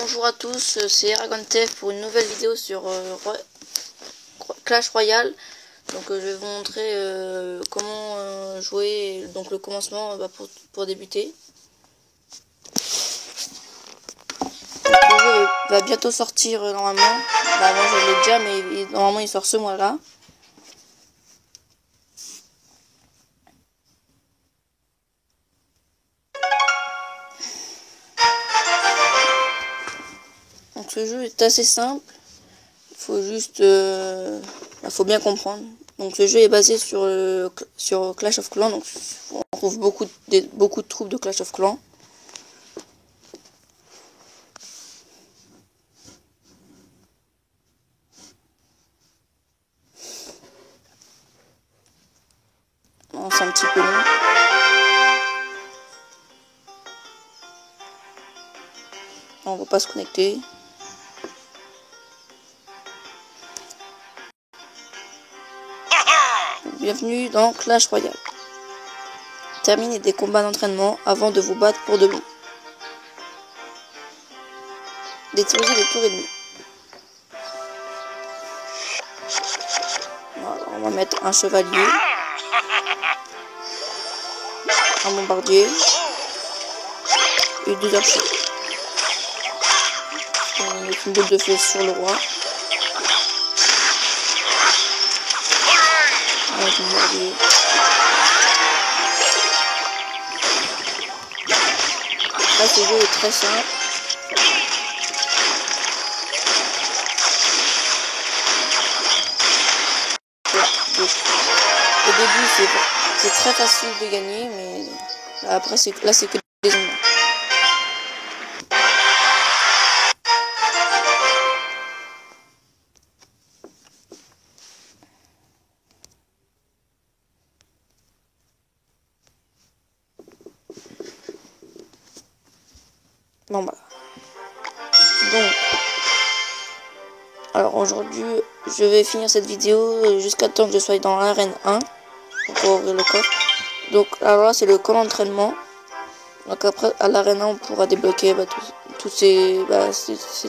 Bonjour à tous, c'est Eragontef pour une nouvelle vidéo sur Clash Royale. Donc je vais vous montrer comment jouer, donc le commencement pour débuter. Donc, le jeu va bientôt sortir normalement. Moi je l'ai déjà, mais normalement il sort ce mois-là. Donc ce jeu est assez simple. Il faut juste, faut bien comprendre. Donc le jeu est basé sur Clash of Clans. Donc on trouve beaucoup de troupes de Clash of Clans. Bon, c'est un petit peu long. On va pas se connecter. Bienvenue dans Clash Royale. Terminez des combats d'entraînement avant de vous battre pour de bon. Détruisez les tours ennemies. Voilà, on va mettre un chevalier, un bombardier et deux archers. On met une boule de feu sur le roi. Un bombardier. Là, ce jeu est très simple. Voilà. Donc, au début, c'est très facile de gagner, mais après, c'est que des ennemis. Bon bah. Donc. Alors aujourd'hui, je vais finir cette vidéo jusqu'à temps que je sois dans l'arène 1. Pour ouvrir le coffre. Donc alors là, c'est le camp d'entraînement. Donc après, à l'arène 1, on pourra débloquer toutes ces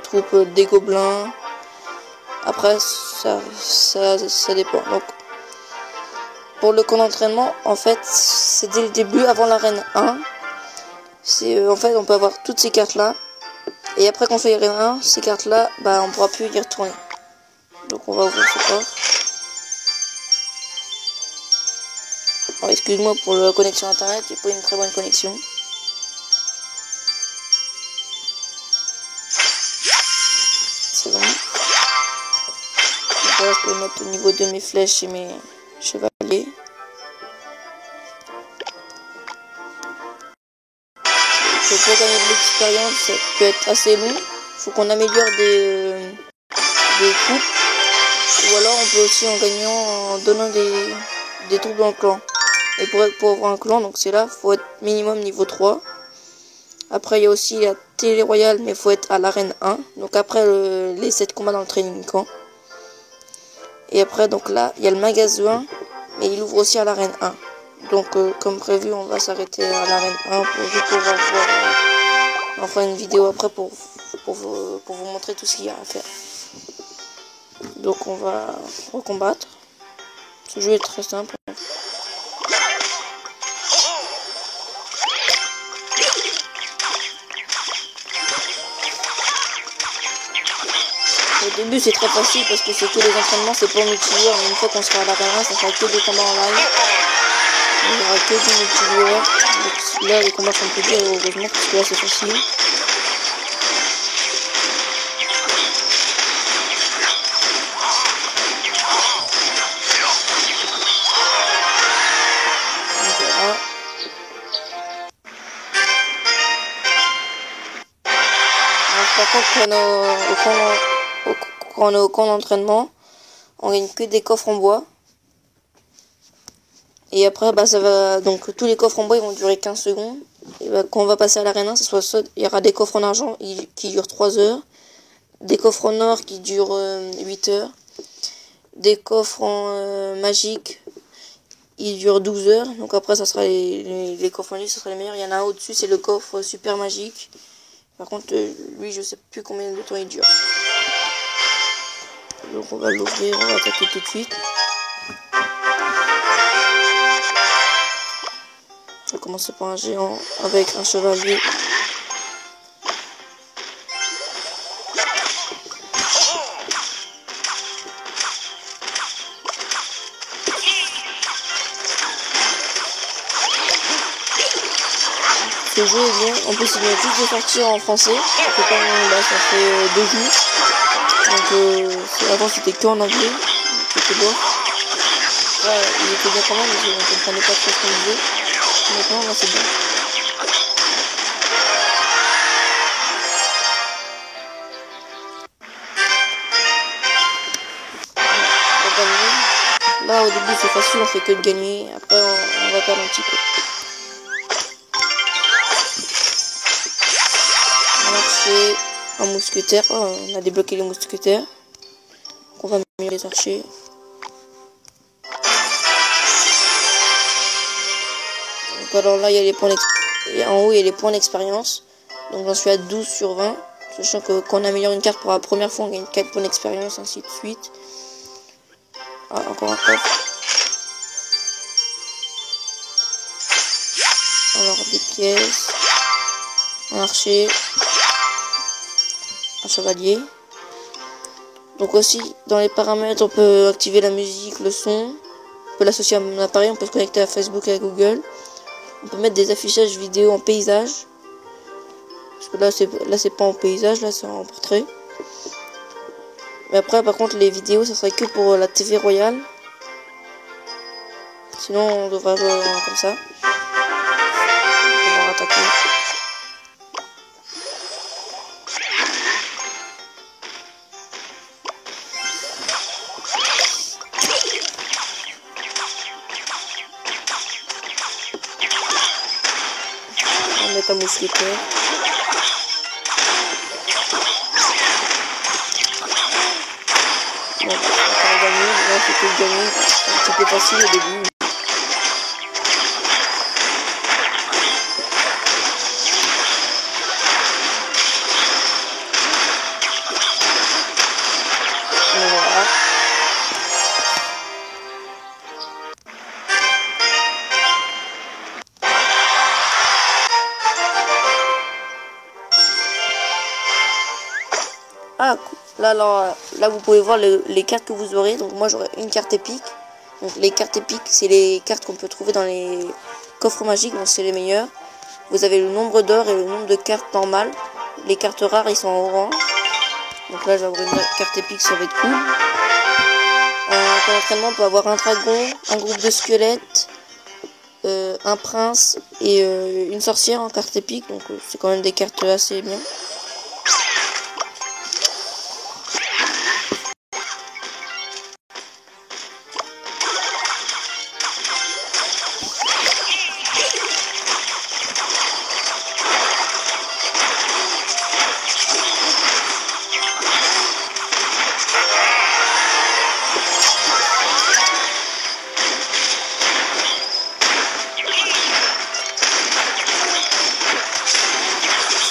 troupes des gobelins. Après, ça dépend. Donc, pour le camp d'entraînement, en fait, c'est dès le début, avant l'arène 1. En fait, on peut avoir toutes ces cartes-là. Et après qu'on fait l'arène 1, ces cartes-là, on pourra plus y retourner. Donc on va ouvrir ce coffre. Alors, excuse-moi pour la connexion internet, j'ai pas une très bonne connexion. C'est bon. Donc voilà, je peux mettre au niveau de mes flèches et mes chevaliers. Pour gagner de l'expérience, ça peut être assez long. Il faut qu'on améliore des troupes. Ou alors on peut aussi en gagnant en donnant des troupes dans le clan. Et pour avoir un clan, donc c'est là, faut être minimum niveau 3. Après il y a aussi la télé royale, mais il faut être à l'arène 1. Donc après les 7 combats dans le training camp. Et après donc là, il y a le magasin, mais il ouvre aussi à l'arène 1. Donc comme prévu, on va s'arrêter à l'arène 1 pour pouvoir voir enfin une vidéo après pour vous montrer tout ce qu'il y a à faire. Donc on va recombattre. Ce jeu est très simple. Au début c'est très facile parce que c'est que les entraînements, c'est pas multijoueur, mais une fois qu'on sera à l'arène 1, ça sera que des combats en live. Il n'y aura que du multijoueur. Donc là les combats sont plus durs heureusement parce que là c'est facile. Par contre, quand on est au camp d'entraînement, on gagne que des coffres en bois. Et après, ça va. Donc, tous les coffres en bois ils vont durer 15 secondes. Et quand on va passer à l'arène 1, il y aura des coffres en argent qui durent 3 heures. Des coffres en or qui durent 8 heures. Des coffres en magique, ils durent 12 heures. Donc, après, ça sera les coffres en ligne, ça sera les meilleurs. Il y en a un au-dessus, c'est le coffre super magique. Par contre, lui, je sais plus combien de temps il dure. Donc on va l'ouvrir, on va attaquer tout de suite. On va commencer par un géant avec un chevalier. Ce jeu est bien, en plus il vient juste de sortir en français, là ça fait 2 jours, donc avant c'était que en anglais, c'était beau. Ouais, il était bien quand même, mais on ne comprenait pas trop ce qu'on disait, maintenant là c'est bien. On va gagner. Là au début c'est facile, on fait que de gagner, après on va perdre un petit peu. C'est un mousquetaire. Oh, on a débloqué les mousquetaires. Donc on va mieux les archers. Donc alors là il y a les points d'expérience. En haut il y a les points d'expérience. Donc j'en suis à 12 sur 20. Sachant que quand on améliore une carte pour la première fois on gagne 4 points d'expérience, ainsi de suite. Ah, encore un coffre. Alors des pièces. Un archer. Un chevalier. Donc aussi dans les paramètres on peut activer la musique, le son. On peut l'associer à mon appareil, on peut se connecter à Facebook et à Google. On peut mettre des affichages vidéo en paysage. Parce que là c'est pas en paysage, là c'est en portrait. Mais après par contre les vidéos ça serait que pour la TV royale. Sinon on devrait jouer comme ça. On va attaquer. On va mettre un mousquetaire. Bon, on va gagner. Là c'est que gagner. C'est un petit peu facile au début. Voilà. Ah, là vous pouvez voir les cartes que vous aurez. Donc moi j'aurai une carte épique. Donc les cartes épiques c'est les cartes qu'on peut trouver dans les coffres magiques, donc c'est les meilleures. Vous avez le nombre d'or et le nombre de cartes normales. Les cartes rares ils sont en orange. Donc là j'aurai une carte épique, ça va être cool. En entraînement on peut avoir un dragon, un groupe de squelettes, un prince et une sorcière en carte épique. Donc c'est quand même des cartes assez bien.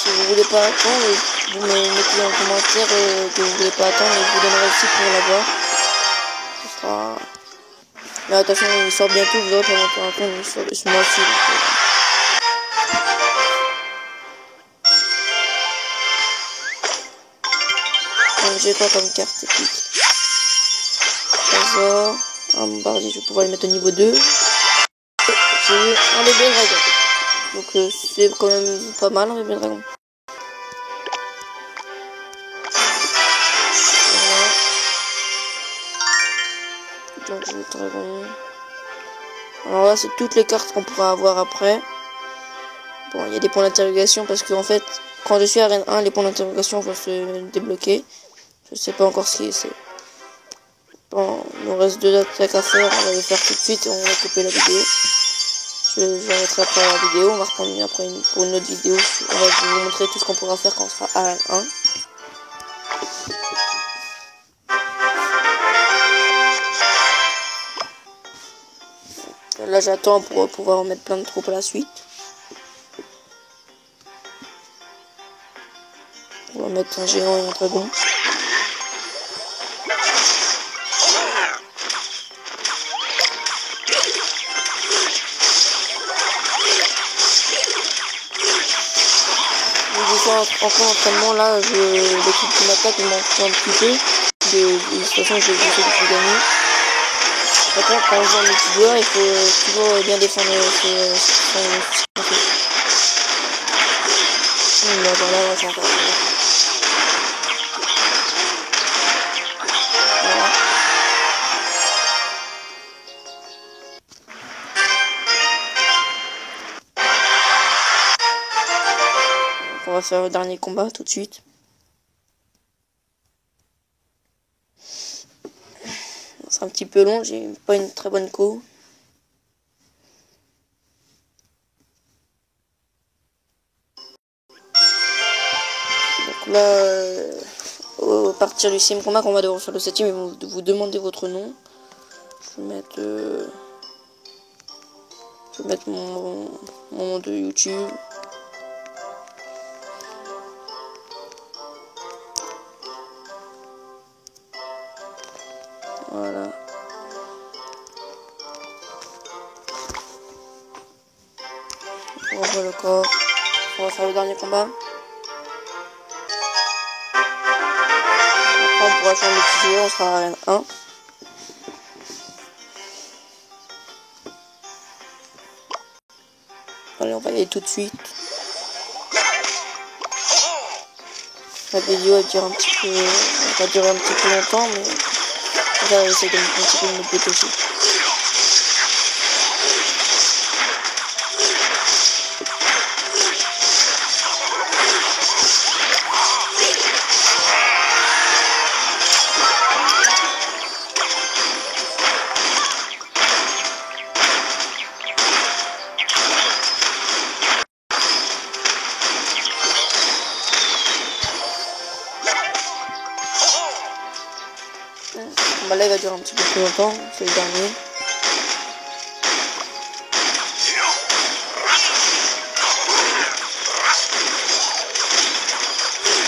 Si vous voulez pas attendre, vous me mettez en commentaire que vous voulez pas attendre et je vous donnerai aussi pour l'avoir. Ce sera... Mais attention, il sort bientôt, vous aurez pendant un temps, il sort ce mois-ci. Donc j'ai quoi comme carte épique? Trésor, un bombardier, je vais pouvoir le mettre au niveau 2. J'ai eu un bébé dragon. Donc c'est quand même pas mal un bébé dragon. Donc je le dragon. Alors là c'est toutes les cartes qu'on pourra avoir après. Bon il y a des points d'interrogation parce que en fait quand je suis à arène 1 les points d'interrogation vont se débloquer. Je sais pas encore ce qui c'est. Bon, il nous reste 2 attaques à faire, on va les faire tout de suite et on va couper la vidéo. Je mettrai après la vidéo, on va reprendre après pour une autre vidéo. On va vous montrer tout ce qu'on pourra faire quand on sera à arène 1. Là j'attends pour pouvoir mettre plein de troupes à la suite. On va mettre un géant et un dragon. Des fois en cours d'entraînement là, l'équipe qui m'attaque m'en fout un petit peu. De toute façon je sais que je vais gagner. Par contre quand on joue en multijoueur, il faut toujours bien défendre son fait. Là voilà, j'ai encore. Voilà. Donc, on va faire le dernier combat tout de suite. C'est un petit peu long, j'ai pas une très bonne co. Donc là, au partir du 6e combat, qu'on va devoir faire le 7e, ils vont vous demander votre nom. Je vais mettre mon nom de YouTube. Voilà. On revoit le corps. On va faire le dernier combat. Après on pourra changer de petit joueur, on sera à arène 1. Allez, on va y aller tout de suite. La vidéo va durer un petit peu longtemps, mais on va essayer de un petit peu me dépêcher. Bah là il va durer un petit peu plus longtemps, c'est le dernier.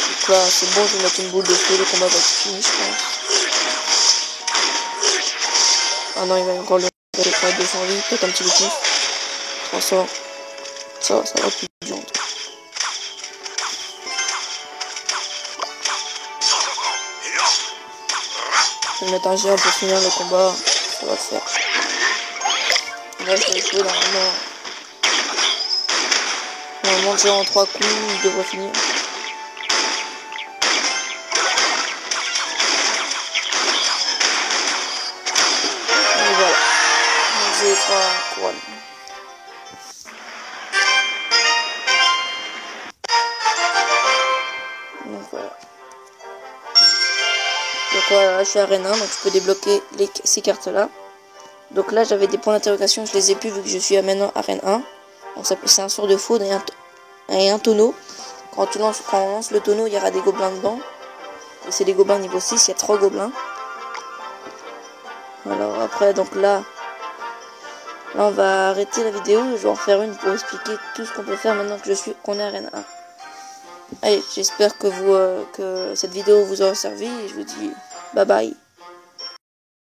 Donc là c'est bon, je vais mettre une boule de feu, le combat va être fini je pense. Ah non, il va y encore le faire 200 vies, peut-être un petit peu plus. 300. Ça va plus dur. Je vais mettre un géant pour finir le combat, ça va le faire. Là je vais jouer normalement. Normalement le géant en 3 coups, il devrait finir. Et voilà. J'ai 3 couronnes. Donc voilà. Donc voilà, je suis à arène 1, donc je peux débloquer ces cartes là. Donc là j'avais des points d'interrogation, je les ai plus vu que je suis à maintenant arène 1. Donc c'est un sort de foudre et un tonneau. Quand on lance le tonneau, il y aura des gobelins dedans. Et c'est des gobelins niveau 6, il y a 3 gobelins. Alors après, donc là on va arrêter la vidéo. Je vais en faire une pour expliquer tout ce qu'on peut faire maintenant qu'on est arène 1. Allez, j'espère que cette vidéo vous aura servi. Et je vous dis bye bye.